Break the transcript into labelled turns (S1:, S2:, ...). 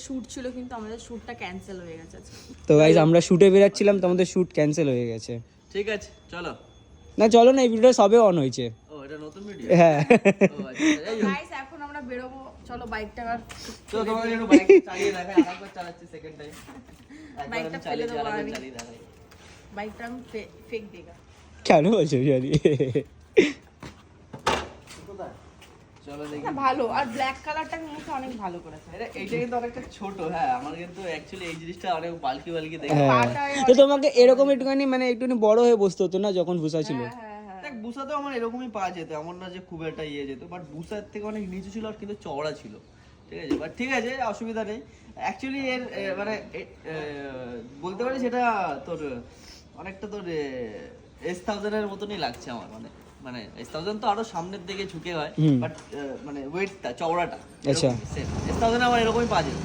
S1: Shoot ছিল কিন্তু আমাদের শুটটা ক্যান্সেল হয়ে গেছে আজকে।
S2: তো গাইস আমরা শুটে বেরাচ্ছিলাম, তো আমাদের শুট ক্যান্সেল হয়ে গেছে।
S3: ঠিক আছে চলো।
S2: না চলো না, এই ভিডিওটা সবে অন হয়েছে।
S3: ও এটা নতুন ভিডিও?
S2: হ্যাঁ
S3: ও আচ্ছা যাই হোক।
S1: গাইস এখন আমরা বেরোবো, চলো বাইকটা আর
S3: তো তোমাদের একটু বাইক চালিয়ে দেখাই, আরেকবার চালাচ্ছি সেকেন্ড টাইম।
S1: বাইকটা ফেলে দেবো আমি।
S3: চালিয়ে দেখাই।
S1: বাইকটা আমি ফেক দেগা।
S2: কেন বলছো জানি?
S3: চলো দেখি।
S1: না ভালো, আর ব্ল্যাক কালারটা নিয়েছে অনেক ভালো করেছে।
S3: এইটা কিন্তু অনেকটা ছোট। হ্যাঁ আমার কিন্তু অ্যাকচুয়ালি এই জিনিসটা অনেক বালকি বালকি দেখে।
S2: হ্যাঁ, তো তোমাকে এরকম একটুখানি মানে একটুখানি বড় হয়ে বসতে হতো না যখন ভুসা ছিল?
S1: হ্যাঁ
S3: দেখ বুসাতেও আমার এরকমই পাওয়া যেত, এমন না যে খুব একটা ইয়ে যেত, বাট বুসার থেকে অনেক নিচু ছিল আর কিন্তু চওড়া ছিল। ঠিক আছে, বাট ঠিক আছে অসুবিধা নেই। অ্যাকচুয়ালি এর মানে বলতে পারি সেটা তোর অনেকটা তোর S1000 এর মতনই লাগছে আমার, মানে মানে S1000 তো আরো সামনের দিকে ঝুঁকে হয়, বাট মানে ওয়েটটা চওড়াটা
S2: আচ্ছা।
S3: S1000 আমার এরকমই পাওয়া যেত।